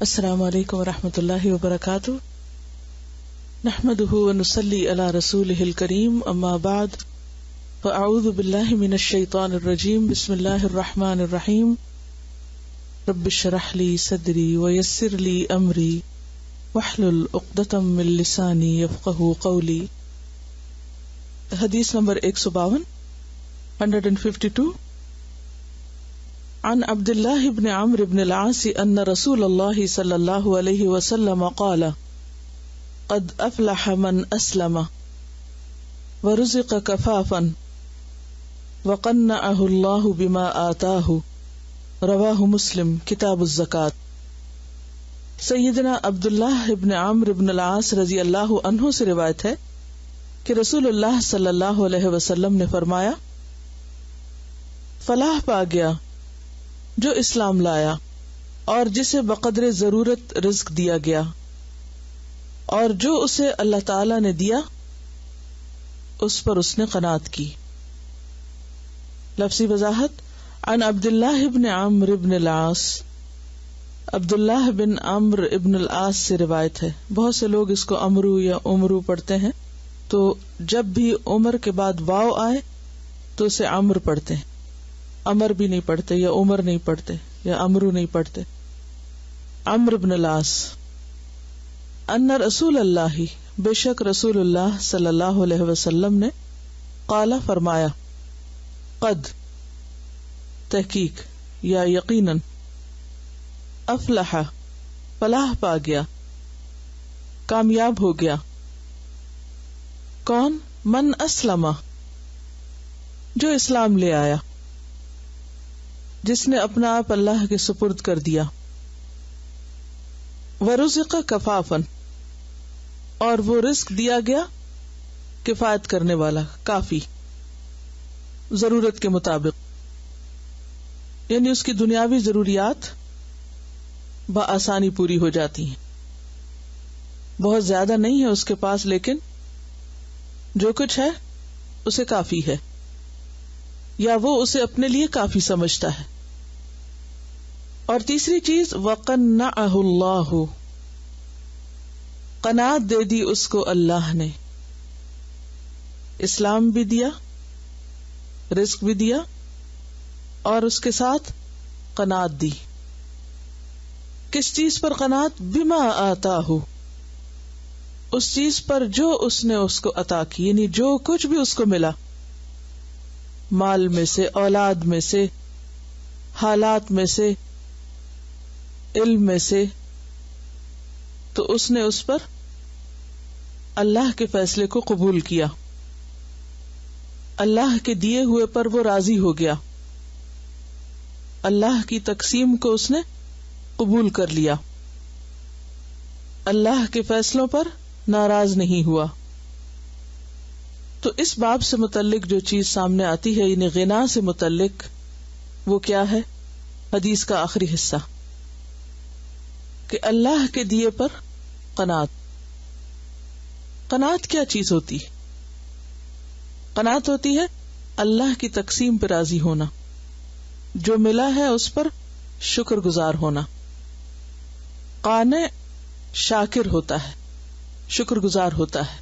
السلام علیکم ورحمۃ اللہ وبرکاتہ، نحمده ونصلی علی رسولہ الکریم، اما بعد فاعوذ باللہ من الشیطان الرجیم، بسم اللہ الرحمن الرحیم، رب اشرح لی صدری ویسر لی امری واحلل عقدۃ من لسانی یفقهوا قولی۔ حدیث نمبر 152 عن عبد الله بن عمرو بن العاص ان رسول الله صلى الله عليه وسلم قال قد افلح من اسلم ورزق كفافا وقنعه الله بما آتاه، رواه مسلم کتاب الزکاة۔ سیدنا عبداللہ بن عمرو بن العاص رضی اللہ عنہ سے روایت ہے کہ رسول اللہ صلی اللہ علیہ وسلم نے فرمایا، فلاح پا گیا جو اسلام لایا اور جسے بقدر ضرورت رزق دیا گیا، اور جو اسے اللہ تعالی نے دیا اس پر اس نے قناعت کی۔ لفظی وضاحت، عن عبداللہ بن عمرو بن العاص، عبداللہ بن عمرو ابن العاص سے روایت ہے۔ بہت سے لوگ اس کو امرو یا عمرو پڑھتے ہیں، تو جب بھی عمر کے بعد واو آئے تو اسے عمر پڑھتے ہیں، عمر بھی نہیں پڑھتے، یا عمر نہیں پڑھتے، یا امرو نہیں پڑھتے۔ عمرو بن العاص، ان رسول اللہ، بے شک رسول اللہ صلی اللہ علیہ وسلم نے، قال فرمایا، قد تحقیق یا یقیناً، افلح فلاح پا گیا، کامیاب ہو گیا، کون؟ من اسلم، جو اسلام لے آیا، جس نے اپنا آپ اللہ کے سپرد کر دیا، ورزق کفافا، اور وہ رزق دیا گیا کفایت کرنے والا، کافی، ضرورت کے مطابق، یعنی اس کی دنیاوی ضروریات بآسانی پوری ہو جاتی ہیں، بہت زیادہ نہیں ہے اس کے پاس، لیکن جو کچھ ہے اسے کافی ہے، یا وہ اسے اپنے لیے کافی سمجھتا ہے۔ اور تیسری چیز، وَقَنَّعَهُ اللَّهُ، قناعت دے دی اس کو اللہ نے، اسلام بھی دیا، رزق بھی دیا، اور اس کے ساتھ قناعت دی۔ کس چیز پر قناعت؟ بما آتاہ، اس چیز پر جو اس نے اس کو عطا کی، یعنی جو کچھ بھی اس کو ملا، مال میں سے، اولاد میں سے، حالات میں سے، علم میں سے، تو اس نے اس پر اللہ کے فیصلے کو قبول کیا، اللہ کے دیے ہوئے پر وہ راضی ہو گیا، اللہ کی تقسیم کو اس نے قبول کر لیا، اللہ کے فیصلوں پر ناراض نہیں ہوا۔ تو اس باب سے متعلق جو چیز سامنے آتی ہے، یعنی غنا سے متعلق، وہ کیا ہے؟ حدیث کا آخری حصہ، کہ اللہ کے دیے پر قناعت۔ قناعت کیا چیز ہوتی ہے؟ قناعت ہوتی ہے اللہ کی تقسیم پہ راضی ہونا، جو ملا ہے اس پر شکر گزار ہونا۔ قانع شاکر ہوتا ہے، شکر گزار ہوتا ہے۔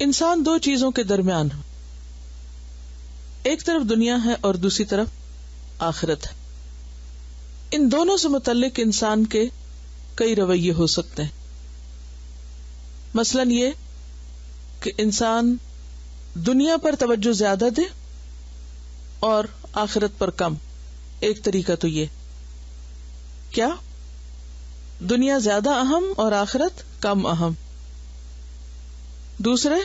انسان دو چیزوں کے درمیان، ایک طرف دنیا ہے اور دوسری طرف آخرت ہے۔ ان دونوں سے متعلق انسان کے کئی رویے ہو سکتے ہیں۔ مثلاً یہ کہ انسان دنیا پر توجہ زیادہ دے اور آخرت پر کم۔ ایک طریقہ تو یہ، کیا؟ دنیا زیادہ اہم اور آخرت کم اہم۔ دوسرے،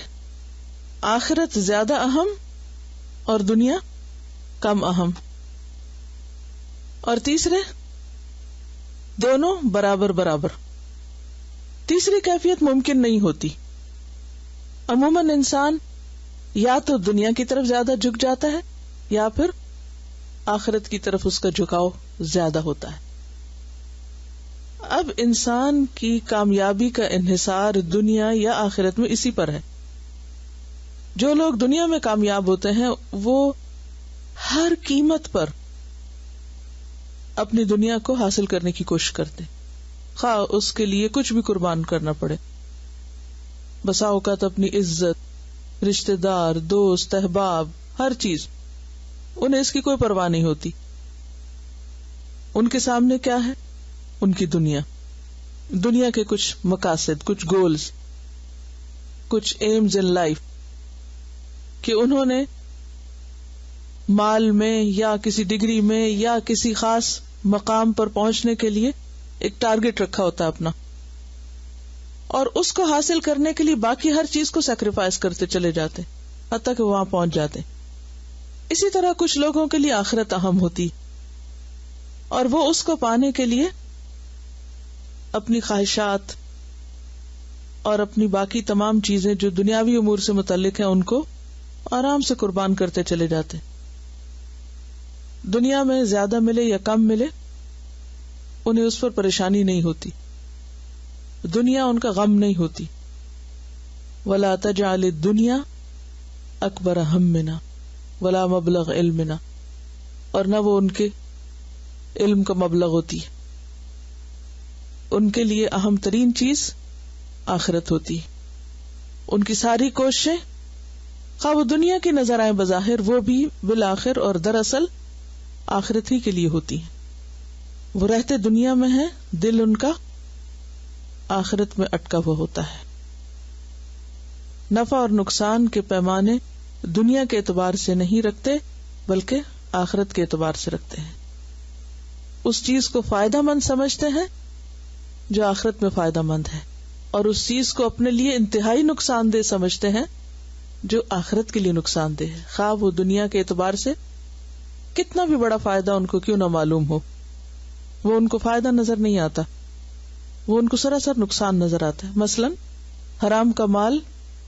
آخرت زیادہ اہم اور دنیا کم اہم۔ اور تیسرے، دونوں برابر برابر۔ تیسری کیفیت ممکن نہیں ہوتی۔ عموماً انسان یا تو دنیا کی طرف زیادہ جھک جاتا ہے، یا پھر آخرت کی طرف اس کا جھکاؤ زیادہ ہوتا ہے۔ اب انسان کی کامیابی کا انحصار دنیا یا آخرت میں اسی پر ہے۔ جو لوگ دنیا میں کامیاب ہوتے ہیں وہ ہر قیمت پر اپنی دنیا کو حاصل کرنے کی کوشش کرتے ہیں، خواہ اس کے لیے کچھ بھی قربان کرنا پڑے. بسا اوقات اپنی عزت، رشتہ دار، دوست، احباب، ہر چیز، انہیں اس کی کوئی پرواہ نہیں ہوتی. ان کے سامنے کیا ہے؟ ان کی دنیا کے کچھ مقاصد، کچھ گولز، کچھ ایمز ان لائف، کہ انہوں نے مال میں یا کسی ڈگری میں یا کسی خاص مقام پر پہنچنے کے لیے ایک ٹارگٹ رکھا ہوتا ہے اپنا، اور اس کو حاصل کرنے کے لیے باقی ہر چیز کو سیکریفائس کرتے چلے جاتے حتیٰ کہ وہاں پہنچ جاتے. اسی طرح کچھ لوگوں کے لیے آخرت اہم ہوتی، اور وہ اس کو پانے کے لیے اپنی خواہشات اور اپنی باقی تمام چیزیں جو دنیاوی امور سے متعلق ہیں ان کو آرام سے قربان کرتے چلے جاتے. دنیا میں زیادہ ملے یا کم ملے انہیں اس پر پریشانی نہیں ہوتی، دنیا ان کا غم نہیں ہوتی. وَلَا تَجْعَلِ الدُّنْيَا أَكْبَرَ هَمِّنَا وَلَا مَبْلَغَ عِلْمِنَا، اور نہ وہ ان کے علم کا مبلغ ہوتی ہے. ان کے لیے اہم ترین چیز آخرت ہوتی ہے. ان کی ساری کوششیں خواہ وہ دنیا کی نظر آئیں بظاہر، وہ بھی بالآخر اور دراصل آخرت ہی کے لیے ہوتی ہیں. وہ رہتے دنیا میں ہیں، دل ان کا آخرت میں اٹکا ہوا ہوتا ہے. نفع اور نقصان کے پیمانے دنیا کے اعتبار سے نہیں رکھتے بلکہ آخرت کے اعتبار سے رکھتے ہیں. اس چیز کو فائدہ مند سمجھتے ہیں جو آخرت میں فائدہ مند ہے، اور اس چیز کو اپنے لیے انتہائی نقصان دہ سمجھتے ہیں جو آخرت کے لیے نقصان دہ ہے، خواہ وہ دنیا کے اعتبار سے کتنا بھی بڑا فائدہ ان کو کیوں نہ معلوم ہو. وہ ان کو فائدہ نظر نہیں آتا، وہ ان کو سراسر نقصان نظر آتا ہے. مثلا حرام کا مال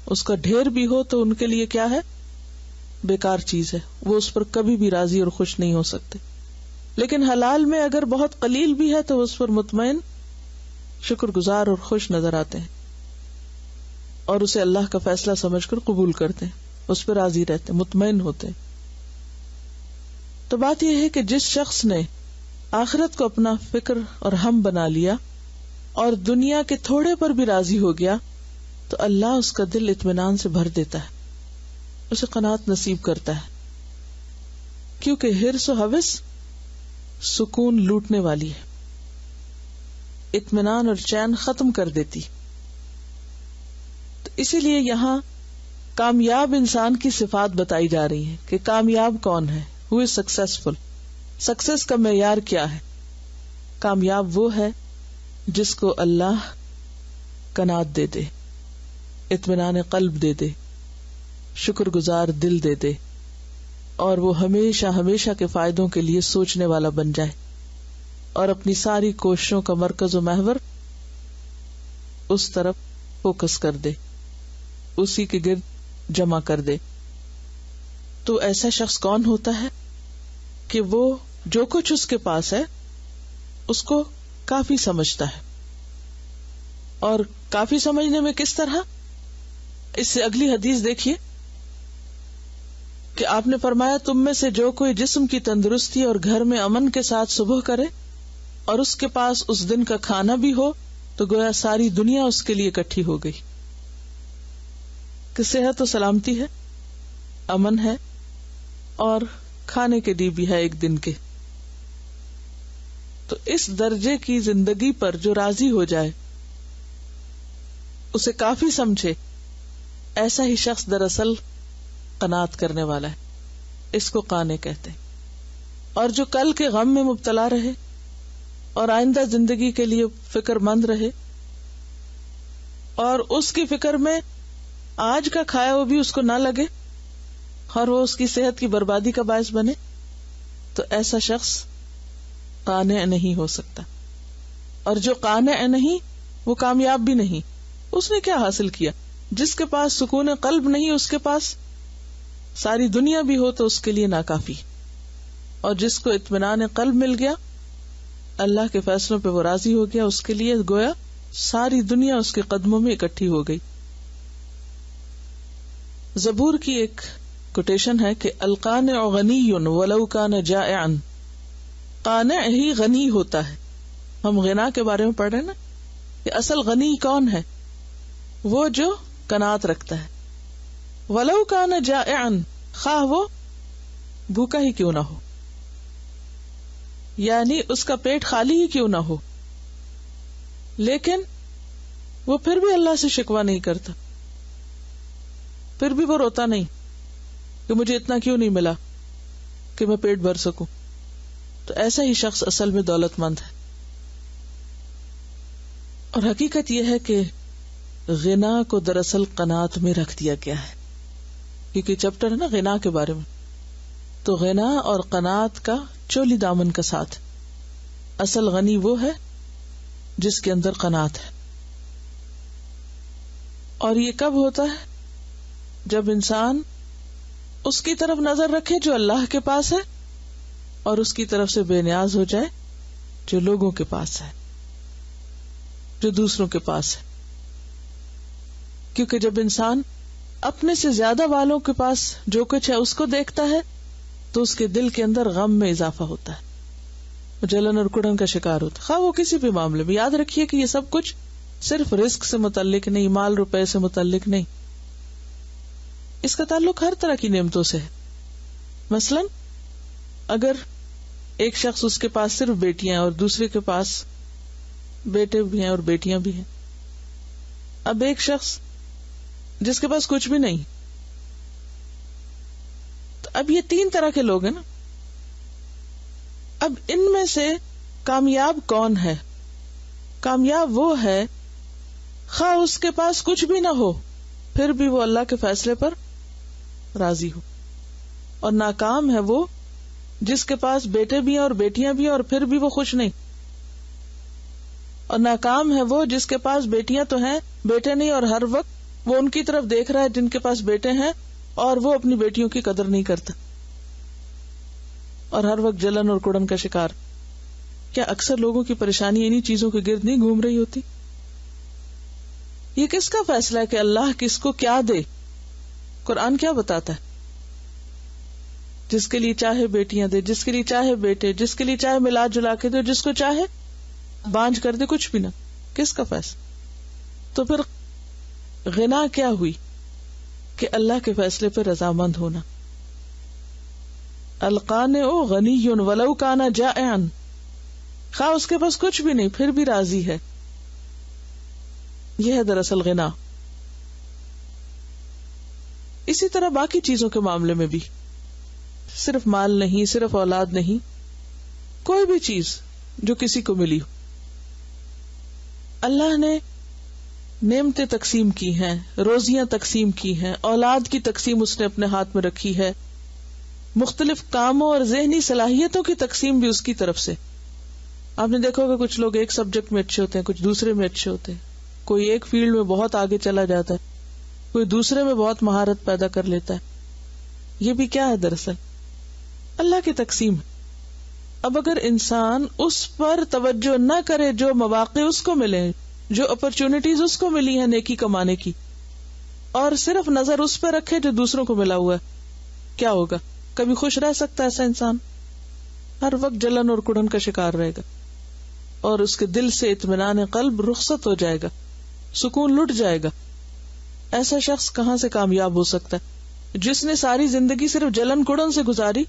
اس کا ڈھیر بھی ہو تو ان کے لیے کیا ہے؟ بیکار چیز ہے، وہ اس پر کبھی بھی راضی اور خوش نہیں ہو سکتے. لیکن حلال میں اگر بہت قلیل بھی ہے تو اس پر مطمئن، شکر گزار اور خوش نظر آتے ہیں، اور اسے اللہ کا فیصلہ سمجھ کر قبول کرتے ہیں، اس پر راضی رہتے ہیں، مطمئن ہوتے ہیں. تو بات یہ ہے کہ جس شخص نے آخرت کو اپنا فکر اور ہم بنا لیا اور دنیا کے تھوڑے پر بھی راضی ہو گیا تو اللہ اس کا دل اطمینان سے بھر دیتا ہے، اسے قناعت نصیب کرتا ہے. کیونکہ حرص و ہوس سکون لوٹنے والی ہے، اطمینان اور چین ختم کر دیتی. تو اسی لیے یہاں کامیاب انسان کی صفات بتائی جا رہی ہیں کہ کامیاب کون ہے. Who is successful؟ سکسیس کا معیار کیا ہے؟ کامیاب وہ ہے جس کو اللہ قناعت دے دے، اطمینان قلب دے دے، شکر گزار دل دے دے، اور وہ ہمیشہ ہمیشہ کے فائدوں کے لیے سوچنے والا بن جائے اور اپنی ساری کوششوں کا مرکز و محور اس طرف فوکس کر دے، اسی کے گرد جمع کر دے. تو ایسا شخص کون ہوتا ہے کہ وہ جو کچھ اس کے پاس ہے اس کو کافی سمجھتا ہے. اور کافی سمجھنے میں کس طرح؟ اس سے اگلی حدیث دیکھیے کہ آپ نے فرمایا تم میں سے جو کوئی جسم کی تندرستی اور گھر میں امن کے ساتھ صبح کرے اور اس کے پاس اس دن کا کھانا بھی ہو تو گویا ساری دنیا اس کے لیے اکٹھی ہو گئی. کہ صحت و سلامتی ہے، امن ہے، اور کھانے کے لیے بھی ہے ایک دن کے. تو اس درجے کی زندگی پر جو راضی ہو جائے، اسے کافی سمجھے، ایسا ہی شخص دراصل قناعت کرنے والا ہے. اس کو قانع کہتے ہیں. اور جو کل کے غم میں مبتلا رہے اور آئندہ زندگی کے لیے فکر مند رہے اور اس کی فکر میں آج کا کھایا وہ بھی اس کو نہ لگے اور وہ اس کی صحت کی بربادی کا باعث بنے، تو ایسا شخص قانع نہیں ہو سکتا. اور جو قانع نہیں وہ کامیاب بھی نہیں. اس نے کیا حاصل کیا؟ جس کے پاس سکون قلب نہیں، اس کے پاس ساری دنیا بھی ہو تو اس کے لیے ناکافی. اور جس کو اطمینان قلب مل گیا، اللہ کے فیصلوں پہ وہ راضی ہو گیا، اس کے لیے گویا ساری دنیا اس کے قدموں میں اکٹھی ہو گئی. زبور کی ایک کوٹیشن ہے کہ القانع غنی ولو کان جائعا. قانع ہی غنی ہوتا ہے ہم غنا کے بارے میں پڑھ رہے ہیں نا کہ اصل غنی کون ہے؟ وہ جو قناعت رکھتا ہے. ولو کان جائعا، خواہ وہ بھوکا ہی کیوں نہ ہو، یعنی اس کا پیٹ خالی ہی کیوں نہ ہو، لیکن وہ پھر بھی اللہ سے شکوہ نہیں کرتا، پھر بھی وہ روتا نہیں کہ مجھے اتنا کیوں نہیں ملا کہ میں پیٹ بھر سکوں. تو ایسا ہی شخص اصل میں دولت مند ہے. اور حقیقت یہ ہے کہ غنا کو دراصل قناعت میں رکھ دیا گیا ہے، کیونکہ چیپٹر ہے نا غنا کے بارے میں. تو غنا اور قناعت کا چولی دامن کا ساتھ. اصل غنی وہ ہے جس کے اندر قناعت ہے. اور یہ کب ہوتا ہے؟ جب انسان اس کی طرف نظر رکھے جو اللہ کے پاس ہے، اور اس کی طرف سے بے نیاز ہو جائے جو لوگوں کے پاس ہے، جو دوسروں کے پاس ہے. کیونکہ جب انسان اپنے سے زیادہ والوں کے پاس جو کچھ ہے اس کو دیکھتا ہے تو اس کے دل کے اندر غم میں اضافہ ہوتا ہے، جلن اور کڑن کا شکار ہوتا ہے، خواہ وہ کسی بھی معاملے میں. یاد رکھیے کہ یہ سب کچھ صرف رزق سے متعلق نہیں، مال روپے سے متعلق نہیں، اس کا تعلق ہر طرح کی نعمتوں سے ہے. مثلا اگر ایک شخص اس کے پاس صرف بیٹیاں ہیں اور دوسرے کے پاس بیٹے بھی ہیں اور بیٹیاں بھی ہیں. اب ایک شخص جس کے پاس کچھ بھی نہیں، تو اب یہ تین طرح کے لوگ ہیں نا. اب ان میں سے کامیاب کون ہے؟ کامیاب وہ ہے خواہ اس کے پاس کچھ بھی نہ ہو پھر بھی وہ اللہ کے فیصلے پر راضی ہو. اور ناکام ہے وہ جس کے پاس بیٹے بھی ہیں اور بیٹیاں بھی ہیں اور پھر بھی وہ خوش نہیں. اور ناکام ہے وہ جس کے پاس بیٹیاں تو ہیں بیٹے نہیں، اور ہر وقت وہ ان کی طرف دیکھ رہا ہے جن کے پاس بیٹے ہیں اور وہ اپنی بیٹیوں کی قدر نہیں کرتا اور ہر وقت جلن اور کڑن کا شکار. کیا اکثر لوگوں کی پریشانی انہی چیزوں کے گرد نہیں گھوم رہی ہوتی؟ یہ کس کا فیصلہ ہے کہ اللہ کس کو کیا دے؟ قرآن کیا بتاتا ہے؟ جس کے لیے چاہے بیٹیاں دے، جس کے لیے چاہے بیٹے، جس کے لیے چاہے ملا جلا کے دے، جس کو چاہے بانجھ کر دے، کچھ بھی نہ. کس کا فیصلہ؟ تو پھر غنا کیا ہوئی؟ کہ اللہ کے فیصلے پہ رضامند ہونا. القانع غنی ولو کان جائعا، خواہ اس کے پاس کچھ بھی نہیں پھر بھی راضی ہے. یہ ہے دراصل غنا. اسی طرح باقی چیزوں کے معاملے میں بھی، صرف مال نہیں، صرف اولاد نہیں، کوئی بھی چیز جو کسی کو ملی ہو. اللہ نے نعمتیں تقسیم کی ہیں، روزیاں تقسیم کی ہیں، اولاد کی تقسیم اس نے اپنے ہاتھ میں رکھی ہے، مختلف کاموں اور ذہنی صلاحیتوں کی تقسیم بھی اس کی طرف سے. آپ نے دیکھا ہوگا کچھ لوگ ایک سبجیکٹ میں اچھے ہوتے ہیں، کچھ دوسرے میں اچھے ہوتے ہیں، کوئی ایک فیلڈ میں بہت آگے چلا جاتا ہے، کوئی دوسرے میں بہت مہارت پیدا کر لیتا ہے. یہ بھی کیا ہے؟ دراصل اللہ کی تقسیم. اب اگر انسان اس پر توجہ نہ کرے جو مواقع اس کو ملے، جو اپرچونٹیز اس کو ملی ہیں نیکی کمانے کی، اور صرف نظر اس پہ رکھے جو دوسروں کو ملا ہوا ہے، کیا ہوگا؟ کبھی خوش رہ سکتا ہے ایسا انسان؟ ہر وقت جلن اور کڑن کا شکار رہے گا، اور اس کے دل سے اطمینان قلب رخصت ہو جائے گا، سکون لٹ جائے گا. ایسا شخص کہاں سے کامیاب ہو سکتا ہے جس نے ساری زندگی صرف جلن کڑن سے گزاری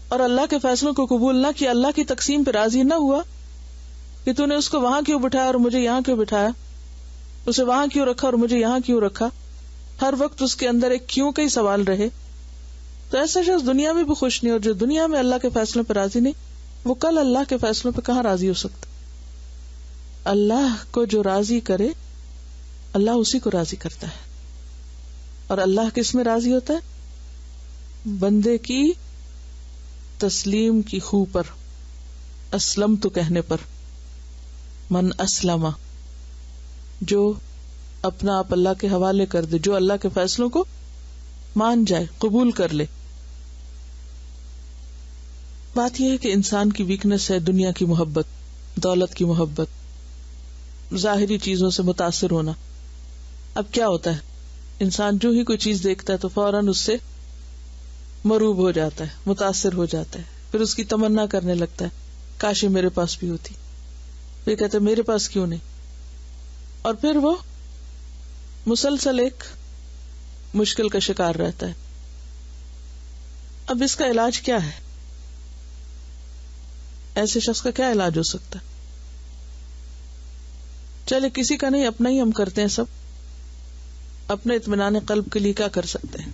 اور اللہ کے فیصلوں کو قبول نہ کیا، اللہ کی تقسیم پہ راضی نہ ہوا کہ تو نے اس کو وہاں کیوں بٹھایا اور مجھے یہاں کیوں بٹھایا، اسے وہاں کیوں رکھا اور مجھے یہاں کیوں رکھا. ہر وقت اس کے اندر ایک کیوں کا ہی سوال رہے. تو ایسا شخص دنیا میں بھی خوش نہیں، اور جو دنیا میں اللہ کے فیصلوں پہ راضی نہیں، وہ کل اللہ کے فیصلوں پہ کہاں راضی ہو سکتا. اللہ کو جو راضی کرے اللہ اسی کو راضی کرتا ہے. اور اللہ کس میں راضی ہوتا ہے؟ بندے کی تسلیم کی خو پر، اسلم تو کہنے پر. من اسلم، جو اپنا آپ اللہ کے حوالے کر دے، جو اللہ کے فیصلوں کو مان جائے، قبول کر لے. بات یہ ہے کہ انسان کی ویکنس ہے دنیا کی محبت، دولت کی محبت، ظاہری چیزوں سے متاثر ہونا. اب کیا ہوتا ہے، انسان جو ہی کوئی چیز دیکھتا ہے تو فوراً اس سے مروب ہو جاتا ہے، متاثر ہو جاتا ہے، پھر اس کی تمنا کرنے لگتا ہے کاش یہ میرے پاس بھی ہوتی. تو یہ کہتے میرے پاس کیوں نہیں، اور پھر وہ مسلسل ایک مشکل کا شکار رہتا ہے. اب اس کا علاج کیا ہے؟ ایسے شخص کا کیا علاج ہو سکتا ہے؟ چلے کسی کا نہیں، اپنا ہی ہم کرتے ہیں سب. اپنے اطمینان قلب کے لیے کیا کر سکتے ہیں؟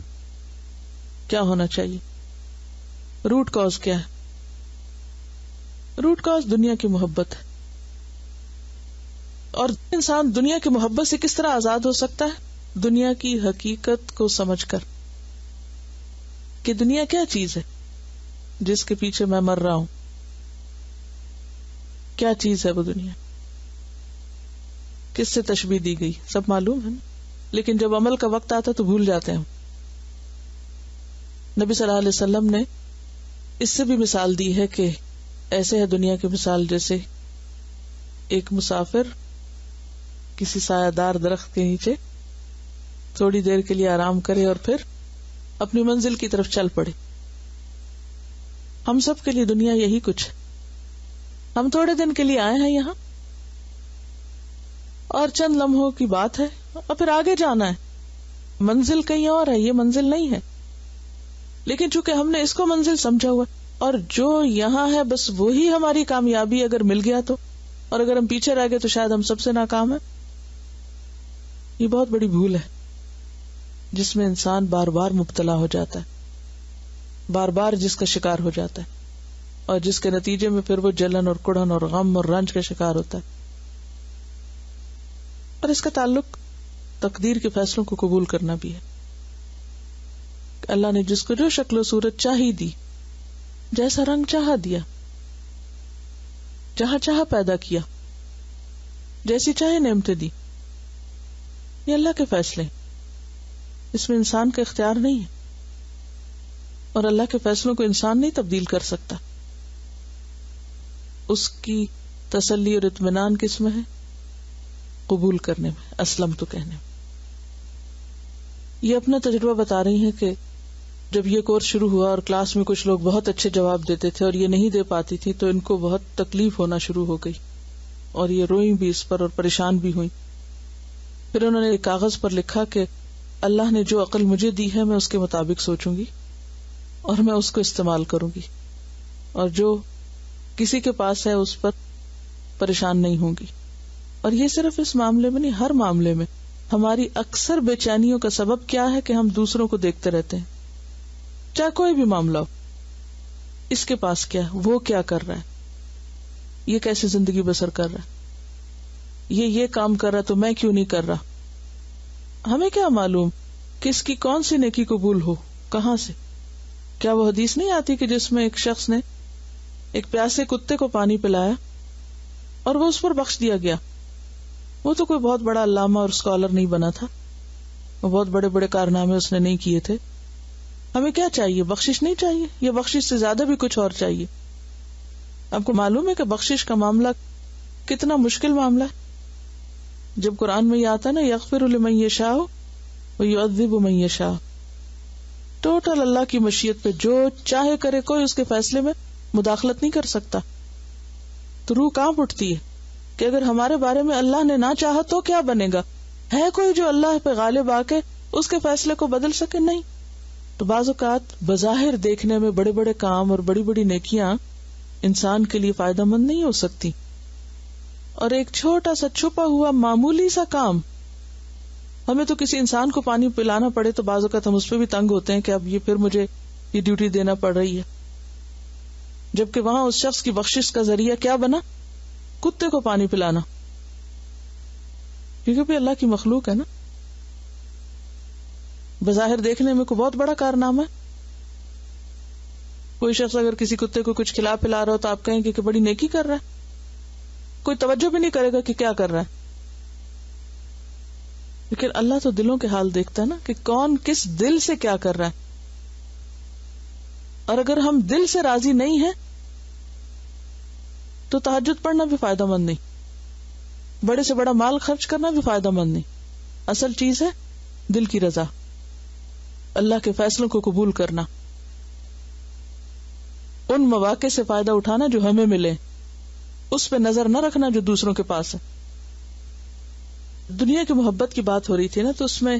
کیا ہونا چاہیے؟ روٹ کاز کیا ہے؟ روٹ کاز دنیا کی محبت ہے. اور انسان دنیا کی محبت سے کس طرح آزاد ہو سکتا ہے؟ دنیا کی حقیقت کو سمجھ کر کہ دنیا کیا چیز ہے جس کے پیچھے میں مر رہا ہوں. کیا چیز ہے وہ دنیا؟ کس سے تشبیہ دی گئی سب معلوم ہے نا، لیکن جب عمل کا وقت آتا تو بھول جاتے ہیں. نبی صلی اللہ علیہ وسلم نے اس سے بھی مثال دی ہے کہ ایسے ہے دنیا کی مثال جیسے ایک مسافر کسی سایہ دار درخت کے نیچے تھوڑی دیر کے لیے آرام کرے اور پھر اپنی منزل کی طرف چل پڑے. ہم سب کے لیے دنیا یہی کچھ ہے. ہم تھوڑے دن کے لیے آئے ہیں یہاں اور چند لمحوں کی بات ہے اور پھر آگے جانا ہے. منزل کہیں اور ہے، یہ منزل نہیں ہے. لیکن چونکہ ہم نے اس کو منزل سمجھا ہوا اور جو یہاں ہے بس وہی ہماری کامیابی اگر مل گیا تو، اور اگر ہم پیچھے رہ گئے تو شاید ہم سب سے ناکام ہیں. یہ بہت بڑی بھول ہے جس میں انسان بار بار مبتلا ہو جاتا ہے، بار بار جس کا شکار ہو جاتا ہے، اور جس کے نتیجے میں پھر وہ جلن اور کڑھن اور غم اور رنج کا شکار ہوتا ہے. اور اس کا تعلق تقدیر کے فیصلوں کو قبول کرنا بھی ہے. اللہ نے جس کو جو شکل و صورت چاہی دی، جیسا رنگ چاہا دیا، جہاں چاہا پیدا کیا، جیسی چاہے نعمتیں دی. یہ اللہ کے فیصلے، اس میں انسان کا اختیار نہیں ہے، اور اللہ کے فیصلوں کو انسان نہیں تبدیل کر سکتا. اس کی تسلی اور اطمینان کس میں ہے؟ قبول کرنے میں، اسلم تو کہنے میں. یہ اپنا تجربہ بتا رہی ہیں کہ جب یہ کورس شروع ہوا اور کلاس میں کچھ لوگ بہت اچھے جواب دیتے تھے اور یہ نہیں دے پاتی تھی تو ان کو بہت تکلیف ہونا شروع ہو گئی اور یہ روئیں بھی اس پر اور پریشان بھی ہوئی. پھر انہوں نے ایک کاغذ پر لکھا کہ اللہ نے جو عقل مجھے دی ہے میں اس کے مطابق سوچوں گی اور میں اس کو استعمال کروں گی، اور جو کسی کے پاس ہے اس پر پریشان نہیں ہوں گی. اور یہ صرف اس معاملے میں نہیں، ہر معاملے میں ہماری اکثر بے چینیوں کا سبب کیا ہے کہ ہم دوسروں کو دیکھتے رہتے ہیں. چاہے کوئی بھی معاملہ ہو، اس کے پاس کیا ہے، وہ کیا کر رہا ہے، یہ کیسے زندگی بسر کر رہا ہے، یہ کام کر رہا تو میں کیوں نہیں کر رہا. ہمیں کیا معلوم کس کی کون سی نیکی قبول ہو، کہاں سے. کیا وہ حدیث نہیں آتی کہ جس میں ایک شخص نے ایک پیاسے کتے کو پانی پلایا اور وہ اس پر بخش دیا گیا. وہ تو کوئی بہت بڑا علامہ اور اسکالر نہیں بنا تھا، وہ بہت بڑے بڑے کارنامے اس نے نہیں کیے تھے. ہمیں کیا چاہیے؟ بخشش نہیں چاہیے، یا بخشش سے زیادہ بھی کچھ اور چاہیے. آپ کو معلوم ہے کہ بخشش کا معاملہ کتنا مشکل معاملہ ہے. جب قرآن میں یہ آتا ہے نا یغفر لمن یشاء ویعذب من یشاء، ٹوٹل اللہ کی مشیت پہ جو چاہے کرے، کوئی اس کے فیصلے میں مداخلت نہیں کر سکتا. تو روح کانپ اٹھتی ہے کہ اگر ہمارے بارے میں اللہ نے نہ چاہا تو کیا بنے گا؟ ہے کوئی جو اللہ پہ غالب آ کے اس کے فیصلے کو بدل سکے؟ نہیں. تو بعض اوقات بظاہر دیکھنے میں بڑے بڑے کام اور بڑی بڑی نیکیاں انسان کے لیے فائدہ مند نہیں ہو سکتی، اور ایک چھوٹا سا چھپا ہوا معمولی سا کام، ہمیں تو کسی انسان کو پانی پلانا پڑے تو بعض اوقات ہم اس پہ بھی تنگ ہوتے ہیں کہ اب یہ پھر مجھے یہ ڈیوٹی دینا پڑ رہی ہے، جبکہ وہاں اس شخص کی بخشش کا ذریعہ کیا بنا؟ کتے کو پانی پلانا، کیونکہ بھی اللہ کی مخلوق ہے نا. بظاہر دیکھنے میں کوئی بہت بڑا کارنامہ ہے. کوئی شخص اگر کسی کتے کو کچھ کھلا پلا رہا ہو تو آپ کہیں گے کہ بڑی نیکی کر رہا ہے، کوئی توجہ بھی نہیں کرے گا کہ کیا کر رہا ہے. لیکن اللہ تو دلوں کے حال دیکھتا ہے نا کہ کون کس دل سے کیا کر رہا ہے. اور اگر ہم دل سے راضی نہیں ہیں تو تہجد پڑھنا بھی فائدہ مند نہیں، بڑے سے بڑا مال خرچ کرنا بھی فائدہ مند نہیں. اصل چیز ہے دل کی رضا، اللہ کے فیصلوں کو قبول کرنا، ان مواقع سے فائدہ اٹھانا جو ہمیں ملے. اس پہ نظر نہ رکھنا جو دوسروں کے پاس ہے. دنیا کی محبت کی بات ہو رہی تھی نا، تو اس میں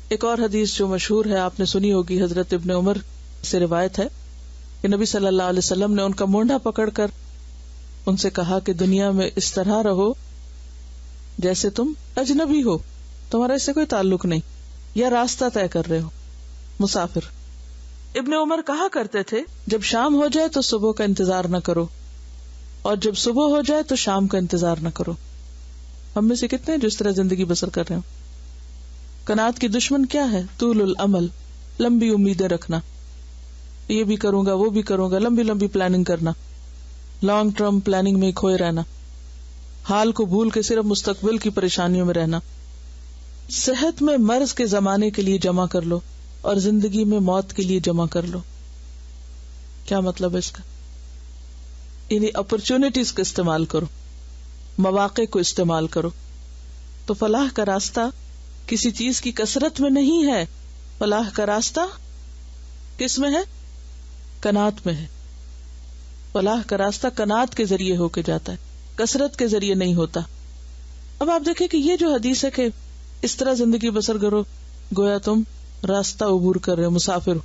ایک اور حدیث جو مشہور ہے، آپ نے سنی ہوگی، حضرت ابن عمر سے روایت ہے کہ نبی صلی اللہ علیہ وسلم نے ان کا مونڈھا پکڑ کر ان سے کہا کہ دنیا میں اس طرح رہو جیسے تم اجنبی ہو، تمہارا اس سے کوئی تعلق نہیں، یا راستہ طے کر رہے ہو، مسافر. ابن عمر کہا کرتے تھے جب شام ہو جائے تو صبح کا انتظار نہ کرو، اور جب صبح ہو جائے تو شام کا انتظار نہ کرو. ہم میں سے کتنے ہیں جو اس طرح زندگی بسر کر رہے ہوں؟ قناعت کی دشمن کیا ہے؟ طول العمل، لمبی امیدیں رکھنا، یہ بھی کروں گا وہ بھی کروں گا، لمبی لمبی پلاننگ کرنا، لانگ ٹرم پلاننگ میں کھوئے رہنا، حال کو بھول کے صرف مستقبل کی پریشانیوں میں رہنا. صحت میں مرض کے زمانے کے لیے جمع کر لو اور زندگی میں موت کے لیے جمع کر لو. کیا مطلب ہے اس کا؟ یعنی اپرچونٹیز کا استعمال کرو، مواقع کو استعمال کرو. تو فلاح کا راستہ کسی چیز کی کثرت میں نہیں ہے، فلاح کا راستہ کس میں ہے؟ قناعت میں ہے. فلاح کا راستہ قناعت کے ذریعے ہو کے جاتا ہے، کثرت کے ذریعے نہیں ہوتا. اب آپ دیکھیں کہ یہ جو حدیث ہے کہ اس طرح زندگی بسر کرو گویا تم راستہ عبور کر رہے ہو، مسافر ہو.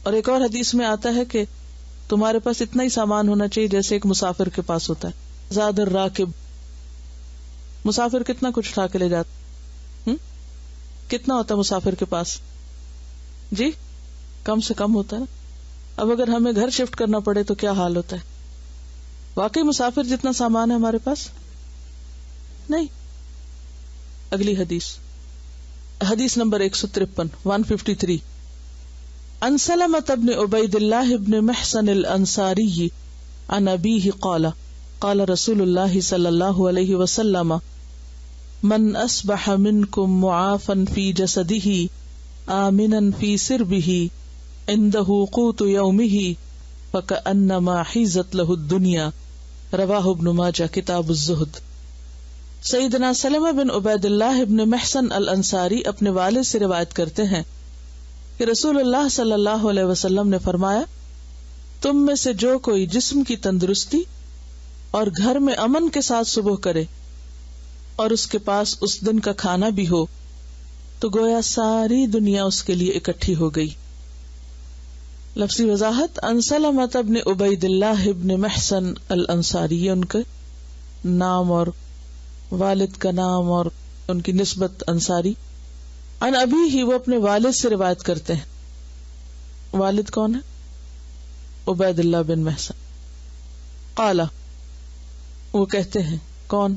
اور ایک اور حدیث میں آتا ہے کہ تمہارے پاس اتنا ہی سامان ہونا چاہیے جیسے ایک مسافر کے پاس ہوتا ہے. زاد الراکب، مسافر کتنا کچھ اٹھا کے لے جاتا، کتنا ہوتا ہے مسافر کے پاس؟ جی کم سے کم ہوتا ہے نا. اب اگر ہمیں گھر شفٹ کرنا پڑے تو کیا حال ہوتا ہے؟ واقعی مسافر جتنا سامان ہے ہمارے پاس نہیں. اگلی حدیث نمبر 153 عن سلمة بن عبید اللہ بن محسن الانصاری عن ابیہ قال قال رسول اللہ صلی اللہ علیہ وسلم من اصبح منکم معافا فی جسدہ آمنا فی سربہ عنده قوت یومہ فکأنما حیزت لہ الدنیا. رواہ ابن ماجہ کتاب الزہد. سیدنا سلمہ بن عبید اللہ بن محسن الانصاری اپنے والد سے روایت کرتے ہیں کہ رسول اللہ صلی اللہ علیہ وسلم نے فرمایا، تم میں سے جو کوئی جسم کی تندرستی اور گھر میں امن کے ساتھ صبح کرے اور اس کے پاس اس دن کا کھانا بھی ہو تو گویا ساری دنیا اس کے لیے اکٹھی ہو گئی. لفظی وضاحت، ان سلمۃ بن عبید اللہ بن محسن الانصاری، یہ ان کے نام اور والد کا نام اور ان کی نسبت انصاری. ان ابھی ہی، وہ اپنے والد سے روایت کرتے ہیں. والد کون ہے؟ عبید اللہ بن محسن. قال، وہ کہتے ہیں، کون؟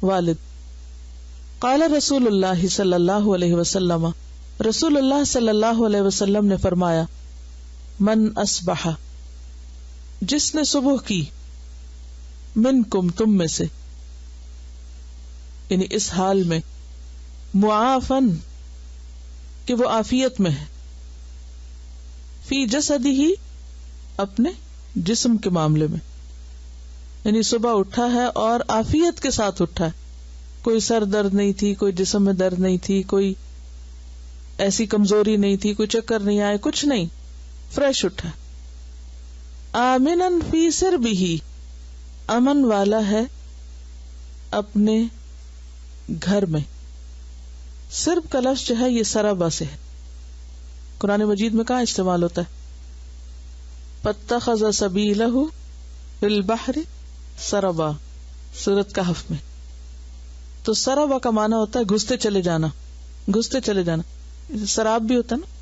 والد. قال رسول اللہ صلی اللہ علیہ وسلم، رسول اللہ صلی اللہ علیہ وسلم نے فرمایا، من اصبح، جس نے صبح کی، منکم، تم میں سے، یعنی اس حال میں، معافن، کہ وہ عافیت میں ہے، فی جسدہ، اپنے جسم کے معاملے میں، یعنی صبح اٹھا ہے اور عافیت کے ساتھ اٹھا ہے، کوئی سر درد نہیں تھی، کوئی جسم میں درد نہیں تھی، کوئی ایسی کمزوری نہیں تھی، کوئی چکر نہیں آئے، کچھ نہیں، فریش اٹھا. آمنن فی سربہ، امن والا ہے اپنے گھر میں. سرب کا لفظ جو ہے یہ سربا سے ہے. قرآن مجید میں کہاں استعمال ہوتا ہے؟ فاتخذ سبیلہ فی البحر سربا، سورۃ کہف میں. تو سربا کا معنی ہوتا ہے گھستے چلے جانا، گھستے چلے جانا. سراب بھی ہوتا ہے نا،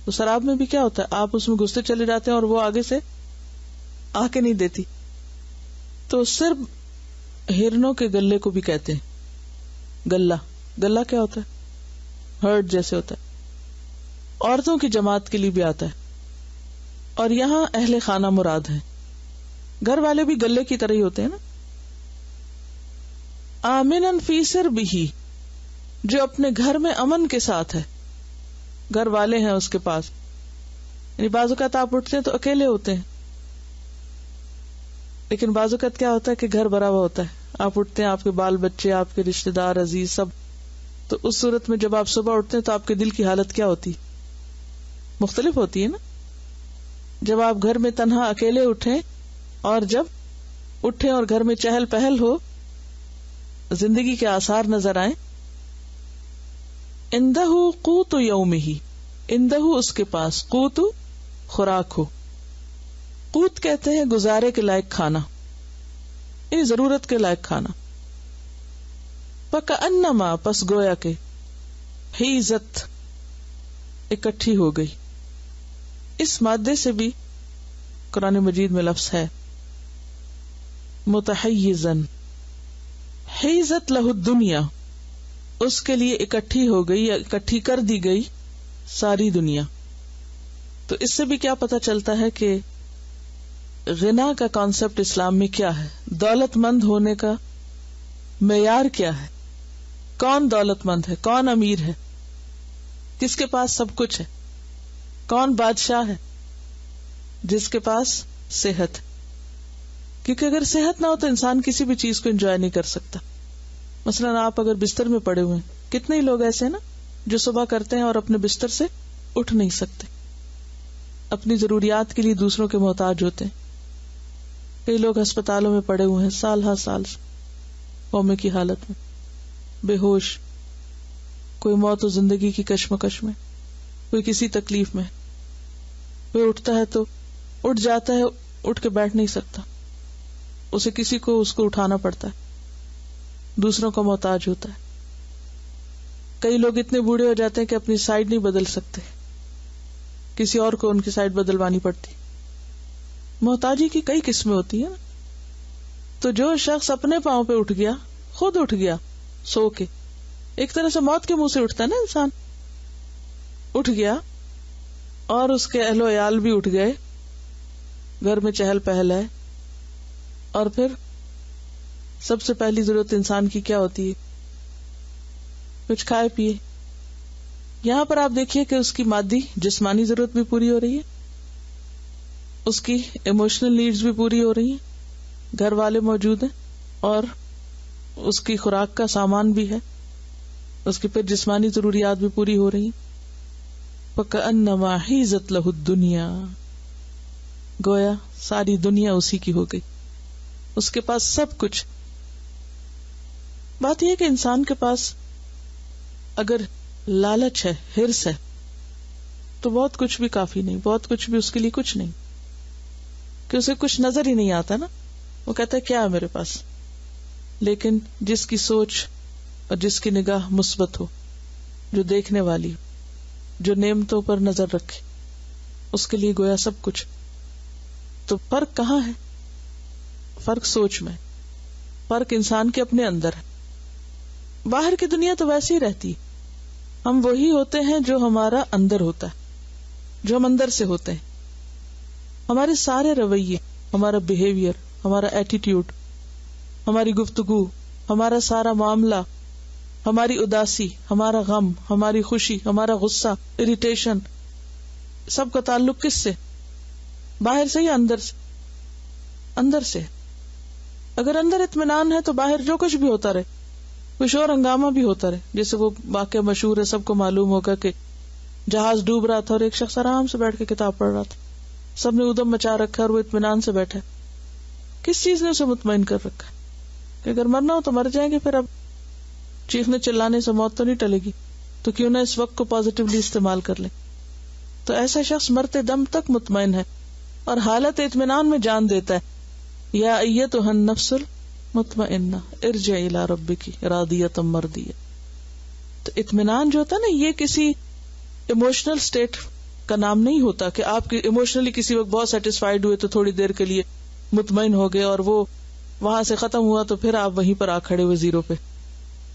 تو سراب میں بھی کیا ہوتا ہے؟ آپ اس میں گھستے چلے جاتے ہیں اور وہ آگے سے آ کے نہیں دیتی. تو سرب ہرنوں کے گلے کو بھی کہتے ہیں. گلہ، گلہ کیا ہوتا ہے؟ ہرڈ جیسے ہوتا ہے. عورتوں کی جماعت کے لیے بھی آتا ہے. اور یہاں اہل خانہ مراد ہے، گھر والے بھی گلے کی طرح ہی ہوتے ہیں نا. آمنن فی سربہ، جو اپنے گھر میں امن کے ساتھ ہے، گھر والے ہیں اس کے پاس. یعنی بعض اوقات آپ اٹھتے ہیں تو اکیلے ہوتے ہیں، لیکن بعض اوقات کیا ہوتا ہے کہ گھر بھرا ہوا ہوتا ہے. آپ اٹھتے ہیں، آپ کے بال بچے، آپ کے رشتے دار، عزیز سب. تو اس صورت میں جب آپ صبح اٹھتے ہیں تو آپ کے دل کی حالت کیا ہوتی؟ مختلف ہوتی ہے نا. جب آپ گھر میں تنہا اکیلے اٹھیں اور جب اٹھے اور گھر میں چہل پہل ہو، زندگی کے آثار نظر آئیں. اندہ قوت یومہ، اندہ اس کے پاس، قوت خوراک ہو. قوت کہتے ہیں گزارے کے لائق کھانا، یہ ضرورت کے لائق کھانا. فکأنما پس گویا کہ، حیزت اکٹھی ہو گئی. اس مادے سے بھی قرآن مجید میں لفظ ہے متحیزن، حیزت لہ الدنیا، اس کے لیے اکٹھی ہو گئی یا اکٹھی کر دی گئی ساری دنیا. تو اس سے بھی کیا پتہ چلتا ہے کہ غنا کا کانسیپٹ اسلام میں کیا ہے، دولت مند ہونے کا معیار کیا ہے، کون دولت مند ہے، کون امیر ہے، کس کے پاس سب کچھ ہے، کون بادشاہ ہے، جس کے پاس صحت. کیونکہ اگر صحت نہ ہو تو انسان کسی بھی چیز کو انجوائے نہیں کر سکتا. مثلاً آپ اگر بستر میں پڑے ہوئے ہیں، کتنے ہی لوگ ایسے ہیں نا جو صبح کرتے ہیں اور اپنے بستر سے اٹھ نہیں سکتے، اپنی ضروریات کے لیے دوسروں کے محتاج ہوتے ہیں. کئی لوگ ہسپتالوں میں پڑے ہوئے ہیں سال ہر سال سے، کومے کی حالت میں، بے ہوش، کوئی موت و زندگی کی کشمکش میں، کوئی کسی تکلیف میں. کوئی اٹھتا ہے تو اٹھ جاتا ہے، اٹھ کے بیٹھ نہیں سکتا، اسے کسی کو اس کو اٹھانا پڑتا ہے، دوسروں کا محتاج ہوتا ہے. کئی لوگ اتنے بوڑھے ہو جاتے ہیں کہ اپنی سائڈ نہیں بدل سکتے، کسی اور کو ان کی سائڈ بدلوانی پڑتی. محتاجی کی کئی قسمیں ہوتی ہیں. تو جو شخص اپنے پاؤں پہ اٹھ گیا، خود اٹھ گیا سو کے، ایک طرح سے موت کے منہ سے اٹھتا ہے نا انسان، اٹھ گیا اور اس کے اہل و عیال بھی اٹھ گئے، گھر میں چہل پہل ہے، اور پھر سب سے پہلی ضرورت انسان کی کیا ہوتی ہے؟ کچھ کھائے پیے. یہاں پر آپ دیکھیے کہ اس کی مادی جسمانی ضرورت بھی پوری ہو رہی ہے، اس کی ایموشنل نیڈز بھی پوری ہو رہی ہیں، گھر والے موجود ہیں، اور اس کی خوراک کا سامان بھی ہے، اس کی پھر جسمانی ضروریات بھی پوری ہو رہی ہیں. فَكَأَنَّمَا حِيزَتْ لَهُ الدُّنْيَا، گویا ساری دنیا اسی کی ہو گئی، اس کے پاس سب کچھ. بات یہ کہ انسان کے پاس اگر لالچ ہے، ہرس ہے، تو بہت کچھ بھی کافی نہیں، بہت کچھ بھی اس کے لیے کچھ نہیں، کہ اسے کچھ نظر ہی نہیں آتا نا. وہ کہتا ہے کیا ہے میرے پاس. لیکن جس کی سوچ اور جس کی نگاہ مثبت ہو، جو دیکھنے والی ہو، جو نعمتوں پر نظر رکھے، اس کے لیے گویا سب کچھ. تو فرق کہاں ہے؟ فرق سوچ میں، فرق انسان کے اپنے اندر ہے. باہر کی دنیا تو ویسے ہی رہتی ہے، ہم وہی ہوتے ہیں جو ہمارا اندر ہوتا ہے، جو ہم اندر سے ہوتے ہیں. ہمارے سارے رویے، ہمارا بیہیویئر، ہمارا ایٹیٹیوڈ، ہماری گفتگو، ہمارا سارا معاملہ، ہماری اداسی، ہمارا غم، ہماری خوشی، ہمارا غصہ، اریٹیشن، سب کا تعلق کس سے؟ باہر سے یا اندر سے؟ اندر سے. اگر اندر اطمینان ہے تو باہر جو کچھ بھی ہوتا رہے، کوئی شور ہنگامہ بھی ہوتا رہے. جیسے وہ واقعہ مشہور ہے، سب کو معلوم ہوگا کہ جہاز ڈوب رہا تھا اور ایک شخص آرام سے بیٹھ کے کتاب پڑھ رہا تھا، سب نے ادم مچا رکھا اور وہ اطمینان سے بیٹھا. کس چیز نے اسے مطمئن کر رکھا کہ اگر مرنا ہو تو مر جائیں گے، پھر اب چیخنے چلانے سے موت تو نہیں ٹلے گی، تو کیوں نہ اس وقت کو پازیٹیولی استعمال کر لیں. تو ایسا شخص مرتے دم تک مطمئن ہے اور حالت اطمینان میں جان دیتا ہے، یا ایتھا النفس المطمئنہ ارجعی الی ربک راضیۃ مرضیہ. تو اطمینان جو ہوتا ہے نا، یہ کسی ایموشنل سٹیٹ کا نام نہیں ہوتا کہ آپ ایموشنلی کسی وقت بہت سیٹسفائیڈ ہوئے تو تھوڑی دیر کے لیے مطمئن ہو گئے اور وہ وہاں سے ختم ہوا تو پھر آپ وہیں پر آ کھڑے ہوئے زیرو پہ،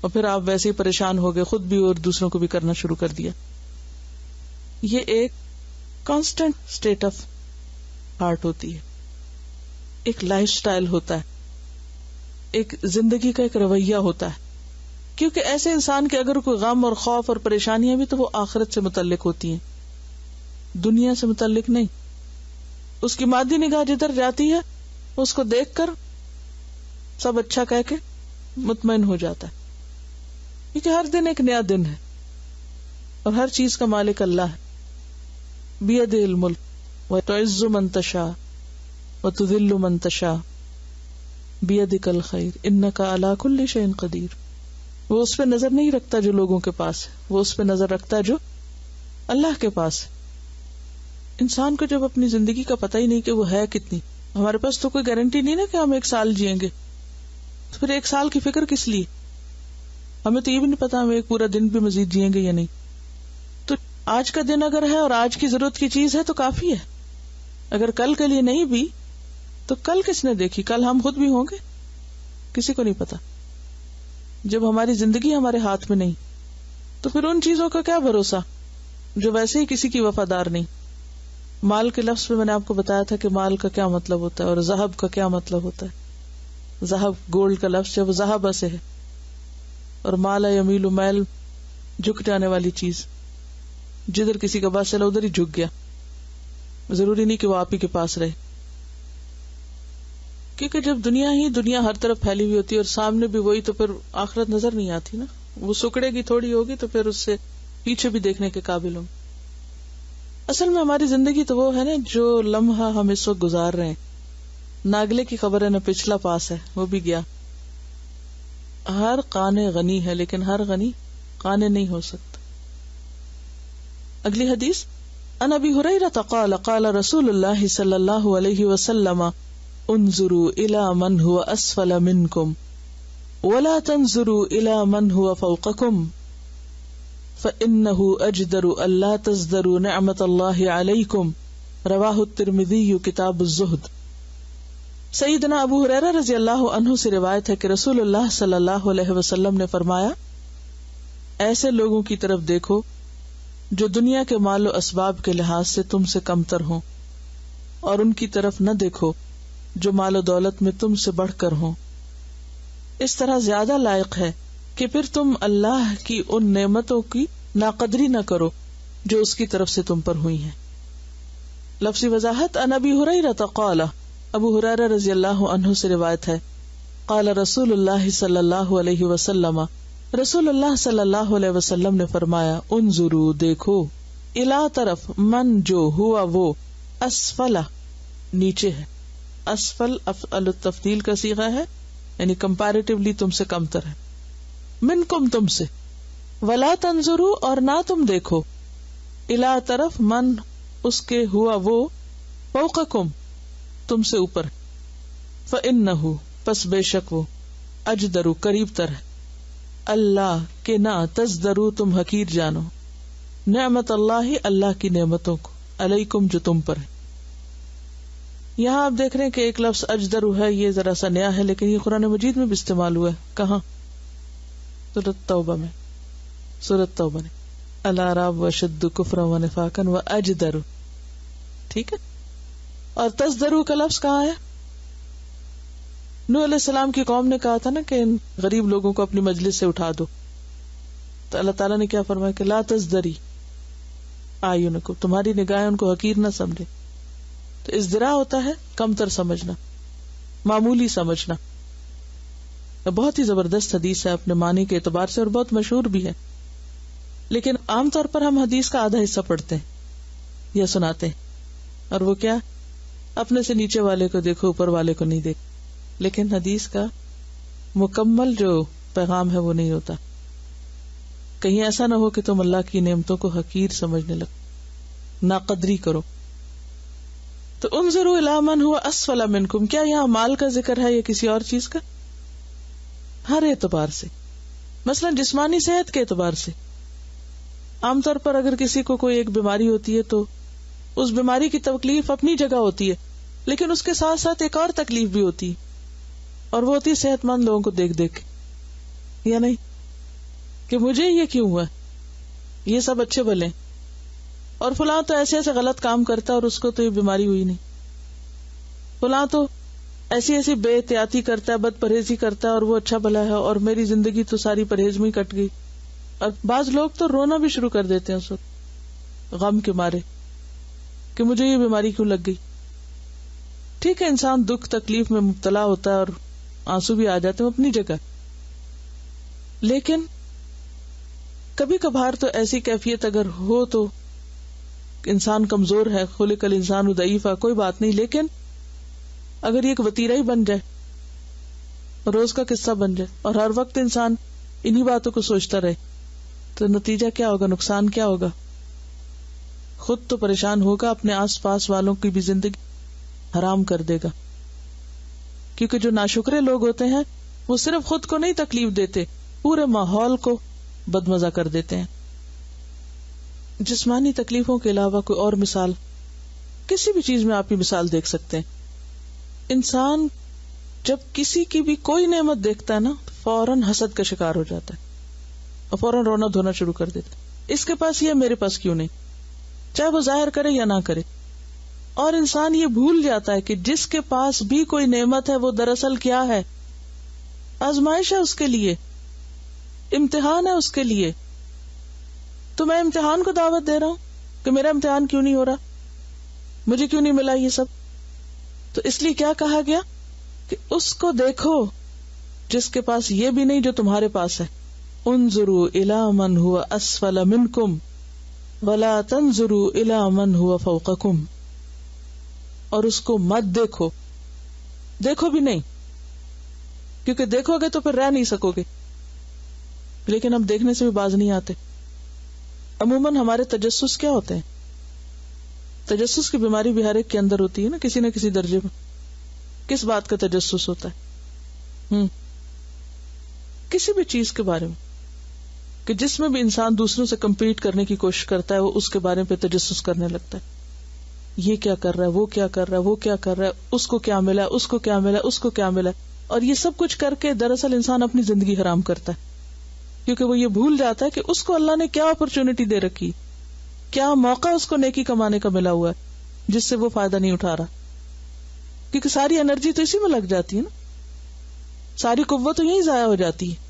اور پھر آپ ویسے ہی پریشان ہو گئے، خود بھی اور دوسروں کو بھی کرنا شروع کر دیا. یہ ایک کانسٹنٹ اسٹیٹ آف ہارٹ ہوتی ہے، ایک لائف سٹائل ہوتا ہے، ایک زندگی کا ایک رویہ ہوتا ہے. کیونکہ ایسے انسان کے اگر کوئی غم اور خوف اور پریشانیاں بھی تو وہ آخرت سے متعلق ہوتی ہیں، دنیا سے متعلق نہیں. اس کی مادی نگاہ جدھر جاتی ہے اس کو دیکھ کر سب اچھا کہہ کے مطمئن ہو جاتا ہے، کیونکہ ہر دن ایک نیا دن ہے اور ہر چیز کا مالک اللہ ہے. بیدہ الملک وتعز من تشاء وتذل من تشاء. بیدک الخیر انک علی کل شیء قدیر. وہ اس پہ نظر نہیں رکھتا جو لوگوں کے پاس ہے، وہ اس پہ نظر رکھتا ہے جو اللہ کے پاس ہے. انسان کو جب اپنی زندگی کا پتہ ہی نہیں کہ وہ ہے کتنی، ہمارے پاس تو کوئی گارنٹی نہیں نا کہ ہم 1 سال جئیں گے، تو پھر 1 سال کی فکر کس لیے؟ ہمیں تو یہ بھی نہیں پتا ہم ایک پورا دن بھی مزید جئیں گے یا نہیں. تو آج کا دن اگر ہے اور آج کی ضرورت کی چیز ہے تو کافی ہے. اگر کل کے لیے نہیں بھی تو کل کس نے دیکھی؟ کل ہم خود بھی ہوں گے، کسی کو نہیں پتا. جب ہماری زندگی ہمارے ہاتھ میں نہیں تو پھر ان چیزوں کا کیا بھروسہ جو ویسے ہی کسی کی وفادار نہیں. مال کے لفظ پہ میں نے آپ کو بتایا تھا کہ مال کا کیا مطلب ہوتا ہے اور ذہب کا کیا مطلب ہوتا ہے. ذہب گولڈ کا لفظ ہے، وہ ذہب سے ہے، اور مال یمیل میل جھک جانے والی چیز، جدھر کسی کا بس چلا ادھر ہی جھک گیا. ضروری نہیں کہ وہ آپ ہی کے پاس رہے، کیونکہ جب دنیا ہر طرف پھیلی ہوئی ہوتی ہے اور سامنے بھی وہی، تو پھر آخرت نظر نہیں آتی نا. وہ سکڑے گی تھوڑی ہوگی تو پھر اس سے پیچھے بھی دیکھنے کے قابل ہوں. اصل میں ہماری زندگی تو وہ ہے نا جو لمحہ ہم اس وقت گزار رہے ہیں. ناگلے کی خبر ہے نہ پچھلا پاس ہے، وہ بھی گیا. ہر قانے غنی ہے لیکن ہر غنی قانے نہیں ہو سکتا. اگلی حدیث عن ابی ہریرہ قال قال رسول اللہ صلی اللہ علیہ وسلم انظروا الى من هو اسفل منکم ولا تنظروا الى من هو فوقکم فإنه أجدر ألا تزدروا نعمة الله عليكم. رواہ الترمذی کتاب الزہد. سیدنا ابو ہریرہ رضی اللہ عنہ سے روایت ہے کہ رسول اللہ صلی اللہ علیہ وسلم نے فرمایا، ایسے لوگوں کی طرف دیکھو جو دنیا کے مال و اسباب کے لحاظ سے تم سے کمتر ہوں، اور ان کی طرف نہ دیکھو جو مال و دولت میں تم سے بڑھ کر ہوں. اس طرح زیادہ لائق ہے کہ پھر تم اللہ کی ان نعمتوں کی ناقدری نہ کرو جو اس کی طرف سے تم پر ہوئی ہیں. لفظی وضاحت عن ابی ہریرہ قال، ابو ہریرہ رضی اللہ عنہ سے روایت ہے، قال رسول اللہ صلی اللہ علیہ وسلم، رسول اللہ صلی اللہ علیہ وسلم نے فرمایا، انظروا دیکھو، الا طرف، من جو ہوا وہ، اسفل نیچے ہے. اسفل افعل التفضیل کا صیغہ ہے، یعنی کمپیریٹیولی تم سے کمتر ہے. منکم تم سے، ولا تنظروا اور نہ تم دیکھو، الا طرف، من اس کے، ہوا وہ، فوقکم تم سے اوپر. فإنہ پس بے شک وہ، اجدر قریب تر ہے، اللہ کے نہ تزدرو تم حقیر جانو، نعمت اللہ اللہ کی نعمتوں کو، علیکم جو تم پر ہے. یہاں آپ دیکھ رہے ہیں کہ ایک لفظ اجدرو ہے، یہ ذرا سا نیا ہے لیکن یہ قرآن مجید میں بھی استعمال ہوا ہے. کہاں؟ سورۃ توبہ میں. سورۃ توبہ نے الاعراب واشد کفرا ونفاقا واجدر، ٹھیک ہے. اور تزدرو کا لفظ کہاں ہے؟ نوح علیہ السلام کی قوم نے کہا تھا نا کہ ان غریب لوگوں کو اپنی مجلس سے اٹھا دو، تو اللہ تعالیٰ نے کیا فرمایا کہ لا تزدری اعینکم، تمہاری نگاہیں ان کو حقیر نہ سمجھے. تو ازدراء ہوتا ہے کم تر سمجھنا، معمولی سمجھنا. بہت ہی زبردست حدیث ہے اپنے معنی کے اعتبار سے اور بہت مشہور بھی ہے، لیکن عام طور پر ہم حدیث کا آدھا حصہ پڑھتے ہیں یا سناتے ہیں، اور وہ کیا، اپنے سے نیچے والے کو دیکھو اوپر والے کو نہیں دیکھ. لیکن حدیث کا مکمل جو پیغام ہے وہ نہیں ہوتا. کہیں ایسا نہ ہو کہ تم اللہ کی نعمتوں کو حقیر سمجھنے لگو، ناقدری کرو. تو انظروا الی من هو اسفل منکم، کیا یہاں مال کا ذکر ہے یا کسی اور چیز کا؟ ہر اعتبار سے، مثلا جسمانی صحت کے اعتبار سے. عام طور پر اگر کسی کو کوئی ایک بیماری ہوتی ہے تو اس بیماری کی تکلیف اپنی جگہ ہوتی ہے، لیکن اس کے ساتھ ساتھ ایک اور تکلیف بھی ہوتی ہے، اور وہ ہوتی ہے صحت مند لوگوں کو دیکھ دیکھ کے، یا نہیں، کہ مجھے یہ کیوں ہوا، یہ سب اچھے بھلے، اور فلاں تو ایسے ایسے غلط کام کرتا ہے اور اس کو تو یہ بیماری ہوئی نہیں، فلاں تو ایسی ایسی بے احتیاطی کرتا ہے، بد پرہیزی کرتا ہے اور وہ اچھا بھلا ہے، اور میری زندگی تو ساری پرہیز میں کٹ گئی. اور بعض لوگ تو رونا بھی شروع کر دیتے ہیں اس وقت غم کے مارے کہ مجھے یہ بیماری کیوں لگ گئی. ٹھیک ہے، انسان دکھ تکلیف میں مبتلا ہوتا ہے اور آنسو بھی آ جاتے ہیں اپنی جگہ، لیکن کبھی کبھار تو ایسی کیفیت اگر ہو تو انسان کمزور ہے، خلق الانسان ضعیفا، کوئی بات نہیں، لیکن اگر یہ ایک وتیرہ ہی بن جائے روز کا قصہ بن جائے اور ہر وقت انسان انہی باتوں کو سوچتا رہے تو نتیجہ کیا ہوگا، نقصان کیا ہوگا؟ خود تو پریشان ہوگا، اپنے آس پاس والوں کی بھی زندگی حرام کر دے گا. کیونکہ جو ناشکرے لوگ ہوتے ہیں وہ صرف خود کو نہیں تکلیف دیتے، پورے ماحول کو بدمزہ کر دیتے ہیں. جسمانی تکلیفوں کے علاوہ کوئی اور مثال، کسی بھی چیز میں آپ کی مثال دیکھ سکتے ہیں. انسان جب کسی کی بھی کوئی نعمت دیکھتا ہے نا فوراً حسد کا شکار ہو جاتا ہے اور فوراً رونا دھونا شروع کر دیتا ہے، اس کے پاس یہ میرے پاس کیوں نہیں، چاہے وہ ظاہر کرے یا نہ کرے. اور انسان یہ بھول جاتا ہے کہ جس کے پاس بھی کوئی نعمت ہے وہ دراصل کیا ہے، آزمائش ہے اس کے لیے، امتحان ہے اس کے لیے. تو میں امتحان کو دعوت دے رہا ہوں کہ میرا امتحان کیوں نہیں ہو رہا، مجھے کیوں نہیں ملا یہ سب. تو اس لیے کیا کہا گیا کہ اس کو دیکھو جس کے پاس یہ بھی نہیں جو تمہارے پاس ہے. انظروا الی من هو اسفل منکم ولا تنظروا الی من هو فوقکم. اور اس کو مت دیکھو، دیکھو بھی نہیں، کیونکہ دیکھو گے تو پھر رہ نہیں سکو گے. لیکن ہم دیکھنے سے بھی باز نہیں آتے. عموماً ہمارے تجسس کیا ہوتے ہیں؟ تجسس کی بیماری بھی ہر ایک کے اندر ہوتی ہے نا، کسی نہ کسی درجے میں. کس بات کا تجسس ہوتا ہے؟ کسی بھی چیز کے بارے میں کہ جس میں بھی انسان دوسروں سے کمپیٹ کرنے کی کوشش کرتا ہے وہ اس کے بارے میں تجسس کرنے لگتا ہے. یہ کیا کر رہا ہے، وہ کیا کر رہا ہے، وہ کیا کر رہا ہے، اس کو کیا ملا، اس کو کیا ملا، اس کو کیا ملا. اور یہ سب کچھ کر کے دراصل انسان اپنی زندگی حرام کرتا ہے، کیونکہ وہ یہ بھول جاتا ہے کہ اس کو اللہ نے کیا اپرچونٹی دے رکھی، کیا موقع اس کو نیکی کمانے کا ملا ہوا ہے جس سے وہ فائدہ نہیں اٹھا رہا. کیونکہ ساری انرجی تو اسی میں لگ جاتی ہے نا، ساری قوت تو یہی ضائع ہو جاتی ہے.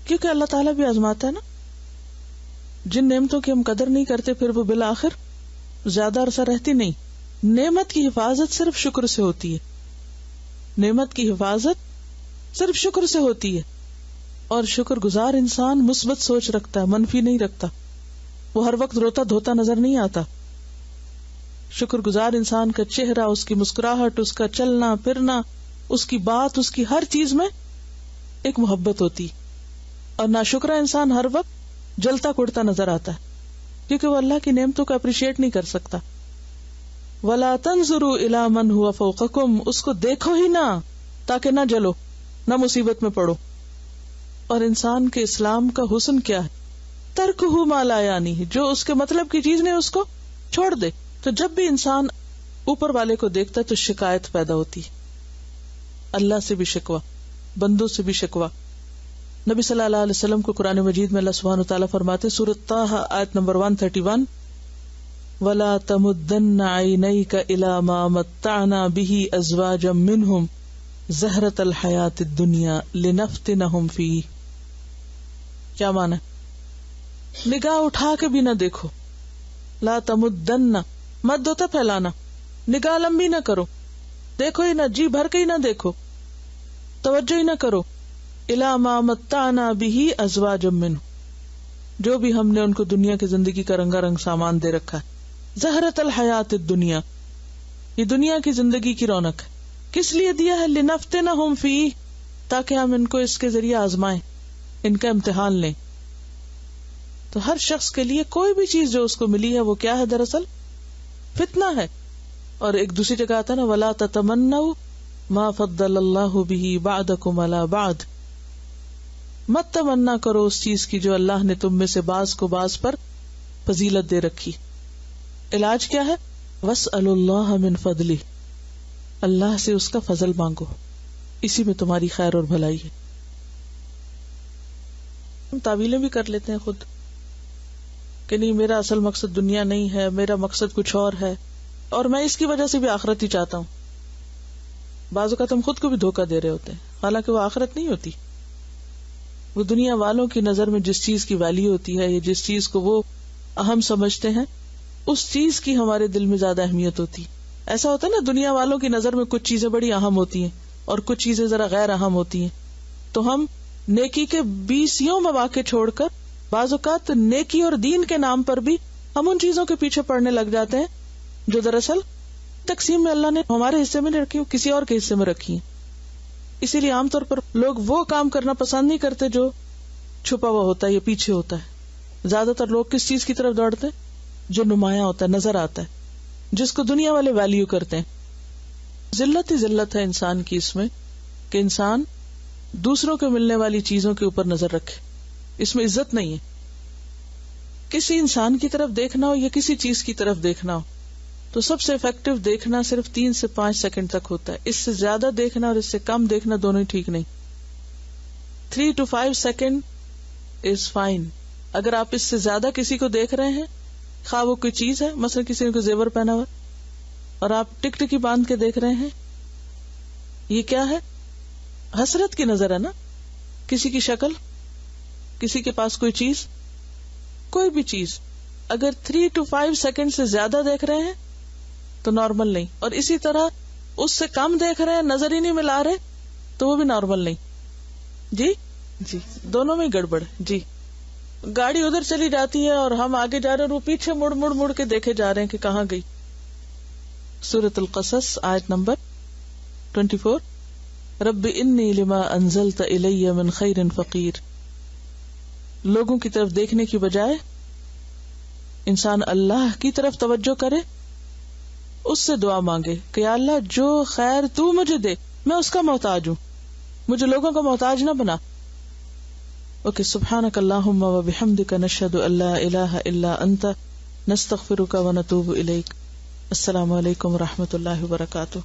کیونکہ اللہ تعالیٰ بھی آزماتا ہے نا. جن نعمتوں کی ہم قدر نہیں کرتے پھر وہ بالآخر زیادہ عرصہ رہتی نہیں. نعمت کی حفاظت صرف شکر سے ہوتی ہے، نعمت کی حفاظت صرف شکر سے ہوتی ہے. اور شکر گزار انسان مثبت سوچ رکھتا ہے، منفی نہیں رکھتا. وہ ہر وقت روتا دھوتا نظر نہیں آتا. شکر گزار انسان کا چہرہ، اس کی مسکراہٹ، اس کا چلنا پھرنا، اس کی بات، اس کی ہر چیز میں ایک محبت ہوتی. اور ناشکرا انسان ہر وقت جلتا کڑتا نظر آتا ہے کیونکہ وہ اللہ کی نعمتوں کو اپریشیٹ نہیں کر سکتا. وَلَا تَنظُرُوا إِلَىٰ مَنْ هُوَ فَوْقَكُمْ. اس کو دیکھو ہی نہ تاکہ نہ جلو، نہ مصیبت میں پڑو. اور انسان کے اسلام کا حسن کیا ہے؟ ترکہ ما لا یعنی، جو اس کے مطلب کی چیز نہیں اس کو چھوڑ دے. تو جب بھی انسان اوپر والے کو دیکھتا ہے تو شکایت پیدا ہوتی ہے، اللہ سے بھی شکوہ، بندوں سے بھی شکوہ. نبی صلی اللہ علیہ وسلم کو قرآن مجید میں اللہ سبحانہ وتعالیٰ فرماتے سورۃ طٰہٰ آیت نمبر 131، وَلَا تَمُدَّنَّ عَيْنَيْكَ إِلَىٰ مَا مَتَّعْنَا بِهِ أَزْوَاجًا مِّنْهُمْ زَهْرَةَ الْحَيَاةِ الدُّنْيَا لِنَفْتِنَهُمْ فِيهِ. کیا معنی؟ نگاہ اٹھا کے بھی نہ دیکھو. لا تمدن، مد ہوتا پھیلانا، نگاہ لمبی نہ کرو، دیکھو ہی نہ، جی بھر کے ہی نہ دیکھو، توجہ ہی نہ کرو. الا ما متعنا به ازواجا منه، جو بھی ہم نے ان کو دنیا کی زندگی کا رنگا رنگ سامان دے رکھا ہے. زہرۃ الحیات الدنیا، یہ دنیا کی زندگی کی رونق ہے. کس لیے دیا ہے؟ لنفتنہم فیہ، تاکہ ہم ان کو اس کے ذریعے آزمائیں، ان کا امتحان لیں. تو ہر شخص کے لیے کوئی بھی چیز جو اس کو ملی ہے وہ کیا ہے؟ دراصل فتنہ ہے. اور ایک دوسری جگہ آتا ہے نا، ولا تتمنوا ما فضل اللہ بہ بعضکم علی بعض، مت تمنا کرو اس چیز کی جو اللہ نے تم میں سے بعض کو بعض پر فضیلت دے رکھی. علاج کیا ہے؟ واسألوا اللہ من فضلہ، اللہ سے اس کا فضل مانگو، اسی میں تمہاری خیر اور بھلائی ہے. ہم تعویلیں بھی کر لیتے ہیں خود کہ نہیں میرا اصل مقصد دنیا نہیں ہے، میرا مقصد کچھ اور ہے، اور میں اس کی وجہ سے بھی آخرت ہی چاہتا ہوں. بعض اوقات ہم خود کو بھی دھوکہ دے رہے ہوتے ہیں، حالانکہ وہ آخرت نہیں ہوتی. وہ دنیا والوں کی نظر میں جس چیز کی ویلیو ہوتی ہے یا جس چیز کو وہ اہم سمجھتے ہیں اس چیز کی ہمارے دل میں زیادہ اہمیت ہوتی. ایسا ہوتا ہے نا، دنیا والوں کی نظر میں کچھ چیزیں بڑی اہم ہوتی ہیں اور کچھ چیزیں ذرا غیر اہم ہوتی ہیں. تو ہم نیکی کے 20 مواقع چھوڑ کر بعض اوقات نیکی اور دین کے نام پر بھی ہم ان چیزوں کے پیچھے پڑنے لگ جاتے ہیں جو دراصل تقسیم میں اللہ نے ہمارے حصے میں نہیں رکھی، کسی اور کے حصے میں رکھی ہیں. اسی لیے عام طور پر لوگ وہ کام کرنا پسند نہیں کرتے جو چھپا ہوا ہوتا ہے یا پیچھے ہوتا ہے. زیادہ تر لوگ کس چیز کی طرف دوڑتے ہیں؟ جو نمایاں ہوتا ہے، نظر آتا ہے، جس کو دنیا والے ویلیو کرتے ہیں. ذلت ہی ذلت ہے انسان کی اس میں کہ انسان دوسروں کو ملنے والی چیزوں کے اوپر نظر رکھے. اس میں عزت نہیں ہے. کسی انسان کی طرف دیکھنا ہو یا کسی چیز کی طرف دیکھنا ہو تو سب سے افیکٹو دیکھنا صرف 3 سے 5 سیکنڈ تک ہوتا ہے. اس سے زیادہ دیکھنا اور اس سے کم دیکھنا دونوں ہی ٹھیک نہیں. 3 to 5 سیکنڈ از فائن. اگر آپ اس سے زیادہ کسی کو دیکھ رہے ہیں، خواہ وہ کوئی چیز ہے، مثلا کسی نے کوئی زیور پہنا ہوا اور آپ ٹک ٹکی باندھ کے دیکھ رہے ہیں، یہ کیا ہے؟ حسرت کی نظر ہے نا. کسی کی شکل، کسی کے پاس کوئی چیز، کوئی بھی چیز اگر 3 to 5 سیکنڈ سے زیادہ دیکھ رہے ہیں تو نارمل نہیں. اور اسی طرح اس سے کم دیکھ رہے ہیں، نظر ہی نہیں ملا رہے تو وہ بھی نارمل نہیں. جی دونوں میں گڑبڑ. جی گاڑی ادھر چلی جاتی ہے اور ہم آگے جا رہے ہیں اور وہ پیچھے مڑ مڑ مڑ کے دیکھے جا رہے ہیں کہ کہاں گئی. سورۃ القصص آیت نمبر 24. رب انی لما انزلت الی من خیر فقیر. لوگوں کی طرف دیکھنے کی بجائے انسان اللہ کی طرف توجہ کرے، اس سے دعا مانگے کہ یا اللہ جو خیر تو مجھے دے میں اس کا محتاج ہوں، مجھے لوگوں کا محتاج نہ بنا. اوکے. سبحانک اللہم و بحمدک نشہد ان لا الہ الا انت نستغفرک و نتوب الیک. السلام علیکم و رحمۃ اللہ وبرکاتہ.